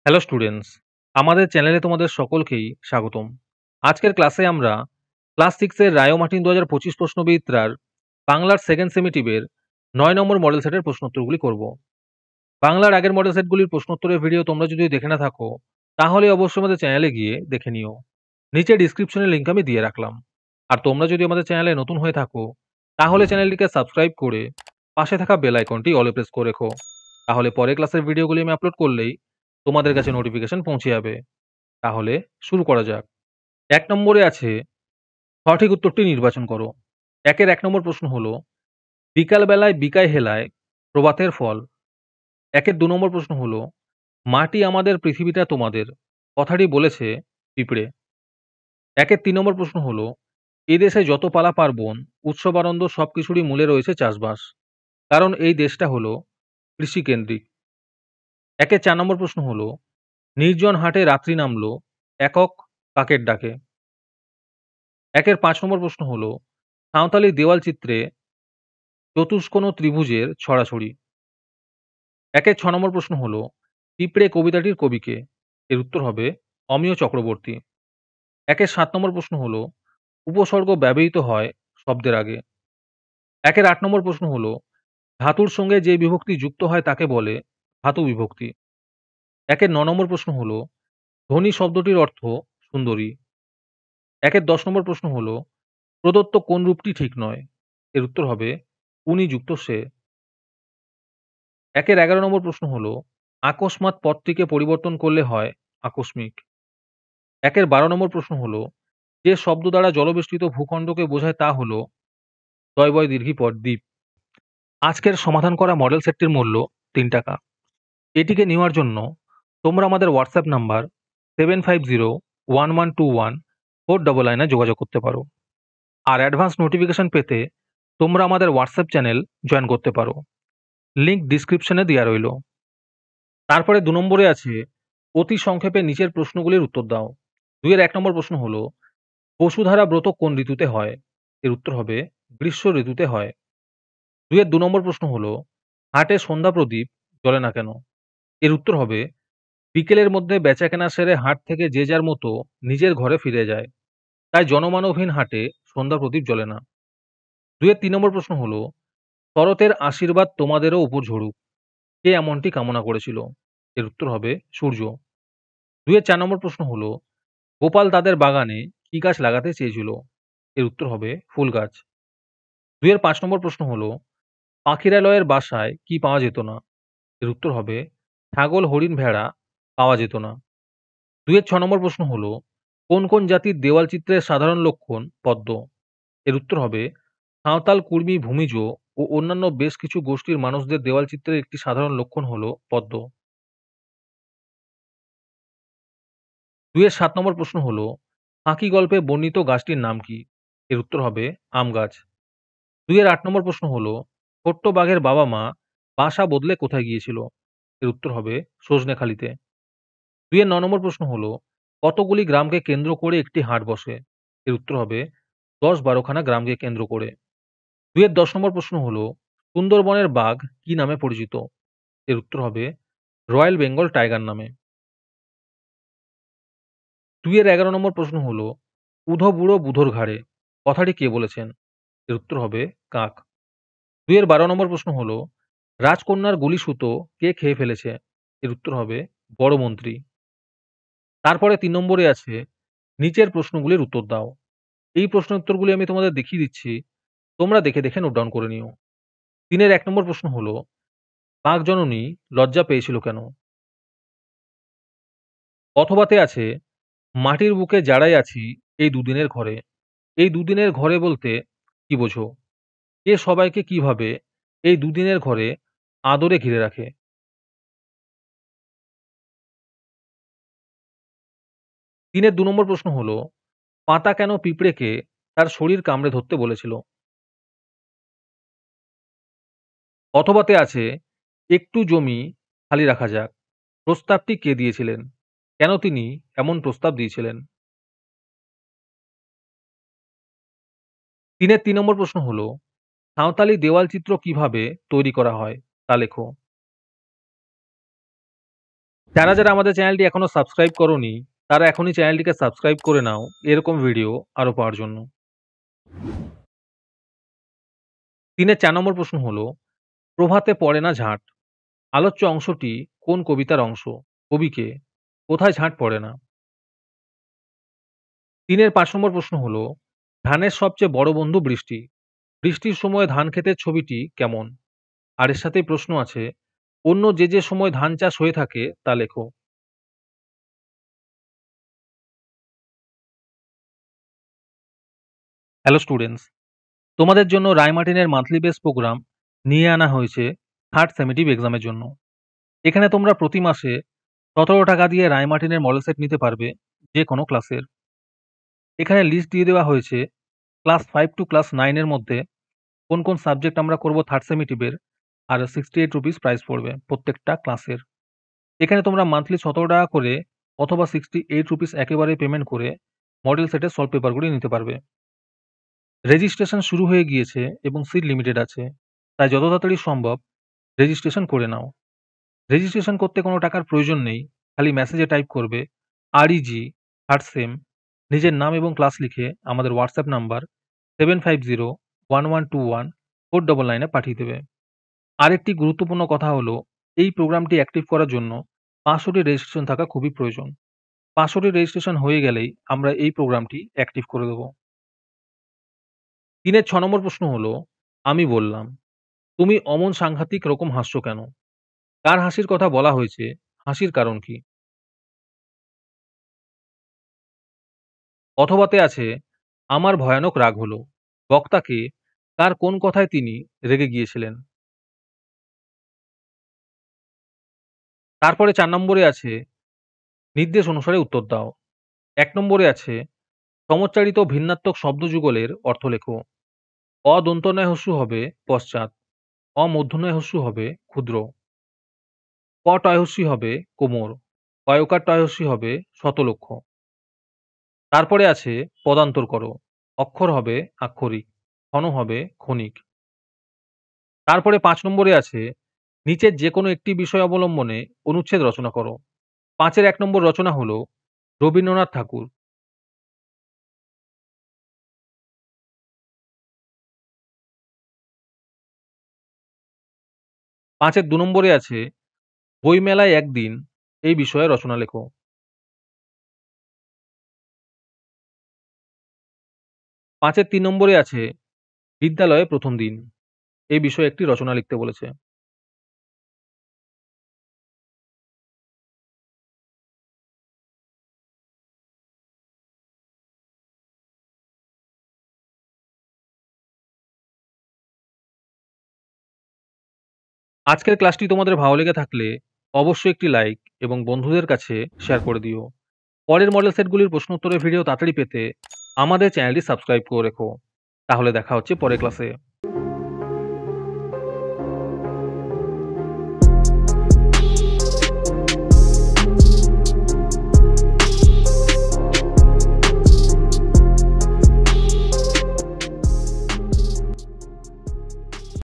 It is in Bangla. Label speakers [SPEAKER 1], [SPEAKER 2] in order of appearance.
[SPEAKER 1] হ্যালো স্টুডেন্টস, আমাদের চ্যানেলে তোমাদের সকলকেই স্বাগতম। আজকের ক্লাসে আমরা ক্লাস 6 এর রায়োমার্টিন ২০২৫ প্রশ্নবিদ্যার বাংলার সেকেন্ড সেমিটিভের ৯ নম্বর মডেল সেটের প্রশ্নোত্তরগুলি করব। বাংলার আগের মডেল সেটগুলির প্রশ্নোত্তরের ভিডিও তোমরা যদি দেখে না থাকো, তাহলে অবশ্যই আমাদের চ্যানেলে গিয়ে দেখে নিও। নিচে ডিসক্রিপশনে লিংক আমি দিয়ে রাখলাম। আর তোমরা যদি আমাদের চ্যানেলে নতুন হয়ে থাকো, তাহলে চ্যানেলটিকে সাবস্ক্রাইব করে পাশে থাকা বেল আইকনটি অলে প্রেস করে রেখো। তাহলে পরের ক্লাসের ভিডিওগুলি আমি আপলোড করলেই তোমাদের কাছে নোটিফিকেশন পৌঁছে যাবে। তাহলে শুরু করা যাক। ১ নম্বরে আছে সঠিক উত্তরটি নির্বাচন করো। একের ১ নম্বর প্রশ্ন হলো, বিকাল বেলায় বিকায় হেলায় প্রভাতের ফল। একের ২ নম্বর প্রশ্ন হলো, মাটি আমাদের পৃথিবীটা তোমাদের। কথাটি বলেছে পিঁপড়ে। একের ৩ নম্বর প্রশ্ন হলো, এদেশে যত পালা পার্বণ, উৎসব আনন্দ সবকিছুরই মূলে রয়েছে চাষবাস। কারণ এই দেশটা হলো কৃষিকেন্দ্রিক। একের ৪ নম্বর প্রশ্ন হলো, নির্জন হাটে রাত্রি নামলো, একক কাকের ডাকে। একের ৫ নম্বর প্রশ্ন হলো, সাঁওতালি দেওয়াল চিত্রে চতুষ্কোণ ত্রিভুজের ছড়াছড়ি। একের ৬ নম্বর প্রশ্ন হলো, পিঁপড়ে কবিতাটির কবি কে? এর উত্তর হবে অমিয় চক্রবর্তী। একের ৭ নম্বর প্রশ্ন হলো, উপসর্গ ব্যবহৃত হয় শব্দের আগে। একের ৮ নম্বর প্রশ্ন হলো, ধাতুর সঙ্গে যে বিভক্তি যুক্ত হয় তাকে বলে ধাতু বিভক্তি। একের ৯ নম্বর প্রশ্ন হলো, ধ্বনি শব্দটির অর্থ সুন্দরী। একের ১০ নম্বর প্রশ্ন হলো, প্রদত্ত কোন রূপটি ঠিক নয়? এর উত্তর হবে উনি যুক্ত সে। একের ১১ নম্বর প্রশ্ন হলো, আকস্মাৎ পদটিকে পরিবর্তন করলে হয় আকস্মিক। একের ১২ নম্বর প্রশ্ন হলো, যে শব্দ দ্বারা জলবেষ্টিত ভূখণ্ডকে বোঝায় তা হলো দয়বয় দীর্ঘী পদ দ্বীপ। আজকের সমাধান করা মডেল সেটটির মূল্য ৩ টাকা। এটিকে নেওয়ার জন্য তোমরা আমাদের হোয়াটসঅ্যাপ নাম্বার 7501121499 এ যোগাযোগ করতে পারো। আর অ্যাডভান্স নোটিফিকেশন পেতে তোমরা আমাদের হোয়াটসঅ্যাপ চ্যানেল জয়েন করতে পারো। লিংক ডিসক্রিপশনে দেওয়া রইল। তারপরে ২ নম্বরে আছে, অতি সংক্ষেপে নিচের প্রশ্নগুলির উত্তর দাও। ২ এর ১ নম্বর প্রশ্ন হলো, বসুধারা ব্রত কোন ঋতুতে হয়? এর উত্তর হবে গ্রীষ্ম ঋতুতে হয়। ২ এর ২ নম্বর প্রশ্ন হলো, হাটে সন্ধ্যা প্রদীপ জ্বলে না কেন? এর উত্তর হবে, বিকেলের মধ্যে বেচাকেনা সেরে হাট থেকে যে যার মতো নিজের ঘরে ফিরে যায়। তাই জনমানবহীন হাটে সন্ধ্যা প্রদীপ জ্বলে না। ২ এর ৩ নম্বর প্রশ্ন হলো, শরতের আশীর্বাদ তোমাদেরও উপর ঝরুক। কে এমনটি কামনা করেছিল? এর উত্তর হবে সূর্য। ২ এর ৪ নম্বর প্রশ্ন হলো, গোপাল তাদের বাগানে কি গাছ লাগাতে চেয়েছিল? এর উত্তর হবে ফুল গাছ। ২ এর ৫ নম্বর প্রশ্ন হলো, পাখিরালয়ের বাসায় কি পাওয়া যেত না? এর উত্তর হবে ছাগল, হরিণ, ভেড়া পাওয়া যেত না। ২ এর ৬ নম্বর প্রশ্ন হলো, কোন কোন জাতির দেওয়াল চিত্রের সাধারণ লক্ষণ পদ্ম? এর উত্তর হবে সাঁওতাল, কুর্মী, ভূমিজ ও অন্যান্য বেশ কিছু গোষ্ঠীর মানুষদের দেওয়াল চিত্রের একটি সাধারণ লক্ষণ হলো পদ্ম। ২ এর ৭ নম্বর প্রশ্ন হলো, ফাঁকি গল্পে বর্ণিত গাছটির নাম কি? এর উত্তর হবে আম গাছ। ২ এর ৮ নম্বর প্রশ্ন হলো, ছোট্ট বাঘের বাবা-মা বাসা বদলে কোথায় গিয়েছিল? এর উত্তর হবে সজনেখালিতে। ২ এর ৯ নম্বর প্রশ্ন হলো, কতগুলি গ্রামকে কেন্দ্র করে একটি হাট বসে? এর উত্তর হবে ১০-১২ খানা গ্রামকে কেন্দ্র করে। ২ এর ১০ নম্বর প্রশ্ন হলো, সুন্দরবনের বাঘ কি নামে পরিচিত? এর উত্তর হবে রয়্যাল বেঙ্গল টাইগার নামে। ২ এর ১১ নম্বর প্রশ্ন হলো, উধো বুড়ো বুধোর ঘাড়ে কথাটি কে বলেছেন? এর উত্তর হবে কাক। ২ এর ১২ নম্বর প্রশ্ন হলো, রাজকন্যার গুলিসুতো কে খেয়ে ফেলেছে? এর উত্তর হবে বড় মন্ত্রী। তারপরে ৩ নম্বরে আছে, নিচের প্রশ্নগুলির উত্তর দাও। এই প্রশ্নের উত্তরগুলি আমি তোমাদের দেখিয়ে দিচ্ছি। তোমরা দেখে দেখে নোট ডাউন করে নিও। ৩ এর ১ নম্বর প্রশ্ন হলো, বাঘজননী লজ্জা পেয়েছিল কেন? অথবাতে আছে, মাটির বুকে যারাই আছি এই দুদিনের ঘরে। এই দুদিনের ঘরে বলতে কি বোঝো? কে সবাইকে কিভাবে এই দুদিনের ঘরে আদরে ঘিরে রাখে? ৩ এর ২ নম্বর প্রশ্ন হলো, পাতা কেন পিঁপড়েকে তার শরীর কামড়ে ধরতে বলেছিল? অথবাতে আছে, একটু জমি খালি রাখা যাক। প্রস্তাবটি কে দিয়েছিলেন? কেন তিনি এমন প্রস্তাব দিয়েছিলেন? ৩ এর ৩ নম্বর প্রশ্ন হলো, সাঁওতালি দেওয়াল চিত্র কিভাবে তৈরি করা হয় তা লেখো। যারা, যারা আমাদের চ্যানেলটি এখনো সাবস্ক্রাইব করোনি, তারা এখনই চ্যানেলটিকে সাবস্ক্রাইব করে নাও এরকম ভিডিও আরো পাওয়ার জন্য। ৩ এর ৪ নম্বর প্রশ্ন হলো, প্রভাতে পড়ে না ঝাঁট। আলোচ্য অংশটি কোন কবিতার অংশ? কবি কে? কোথায় ঝাঁট পড়ে না? ৩ এর ৫ নম্বর প্রশ্ন হলো, ধানের সবচেয়ে বড় বন্ধু বৃষ্টি। বৃষ্টির সময় ধান ক্ষেতের ছবিটি কেমন? আর এর সাথেই প্রশ্ন আছে, অন্য যে, যে সময় ধান চাষ হয়ে থাকে তা লেখো। হ্যালো স্টুডেন্টস, তোমাদের জন্য রায়মার্টিনের মান্থলি বেস প্রোগ্রাম নিয়ে আনা হয়েছে থার্ড সেমেটিভ এক্সামের জন্য। এখানে তোমরা প্রতি মাসে ১৭ টাকা দিয়ে রায়মার্টিনের মডেল সেট নিতে পারবে যে কোনো ক্লাসের। এখানে লিস্ট দিয়ে দেওয়া হয়েছে ক্লাস 5 টু ক্লাস 9 এর মধ্যে কোন, কোন সাবজেক্ট আমরা করব থার্ড সেমেটিভের, আর 68 রুপিস প্রাইস পড়বে প্রত্যেকটা ক্লাসের। এখানে তোমরা মান্থলি ১৭ টাকা করে অথবা 68 রুপিস একেবারে পেমেন্ট করে মডেল সেটের সলভ পেপারগুলি নিতে পারবে। রেজিস্ট্রেশন শুরু হয়ে গিয়েছে এবং সিট লিমিটেড আছে। তাই যত তাড়াতাড়ি সম্ভব রেজিস্ট্রেশন করে নাও। রেজিস্ট্রেশন করতে কোনো টাকার প্রয়োজন নেই। খালি মেসেজে টাইপ করবে REG থার্ড সেম, নিজের নাম এবং ক্লাস লিখে আমাদের হোয়াটসঅ্যাপ নাম্বার 7501121499 এ পাঠিয়ে দেবে। আরেকটি গুরুত্বপূর্ণ কথা হলো, এই প্রোগ্রামটি অ্যাক্টিভ করার জন্য ৫০০ টি রেজিস্ট্রেশন থাকা খুবই প্রয়োজন। ৫০০ টি রেজিস্ট্রেশন হয়ে গেলেই আমরা এই প্রোগ্রামটি অ্যাক্টিভ করে দেব। ৩ এর ৬ নম্বর প্রশ্ন হলো, আমি বললাম, তুমি অমন সাংঘাতিক রকম হাসছো কেন? কার হাসির কথা বলা হয়েছে? হাসির কারণ কি? অথবাতে আছে, আমার ভয়ানক রাগ হলো। বক্তাকে কার কোন কথায় তিনি রেগে গিয়েছিলেন? তারপরে ৪ নম্বরে আছে, নির্দেশ অনুসারে উত্তর দাও। ১ নম্বরে আছে, সমচ্চারিত ভিন্নাত্মক শব্দযুগলের অর্থ লেখো। অ দন্ত্যনয় হস্যু হবে পশ্চাৎ, অ মূর্ধন্যয় হস্যু হবে ক্ষুদ্র, ক টয় হস্যি হবে কোমর, কয়কার টয় হস্যি হবে শতলক্ষ। তারপরে আছে পদান্তর করো। অক্ষর হবে আক্ষরিক, ক্ষণ হবে ক্ষণিক। তারপরে ৫ নম্বরে আছে, নিচের যেকোনো একটি বিষয় অবলম্বনে অনুচ্ছেদ রচনা করো। ৫ এর ১ নম্বর রচনা হলো, রবীন্দ্রনাথ ঠাকুর। ৫ এর ২ নম্বরে আছে, বইমেলায় একদিন এই বিষয়ে রচনা লেখো। ৫ এর ৩ নম্বরে আছে, বিদ্যালয়ে ১ম দিন এই বিষয়ে একটি রচনা লিখতে বলেছে। আজকের ক্লাসটি তোমাদের ভালো লেগে থাকলে অবশ্যই একটি লাইক এবং বন্ধুদের কাছে শেয়ার করে দিও। পরের মডেল সেটগুলির প্রশ্ন উত্তরের ভিডিও তাড়াতাড়ি পেতে আমাদের চ্যানেলটি সাবস্ক্রাইব করে রেখো। তাহলে দেখা হচ্ছে পরের ক্লাসে।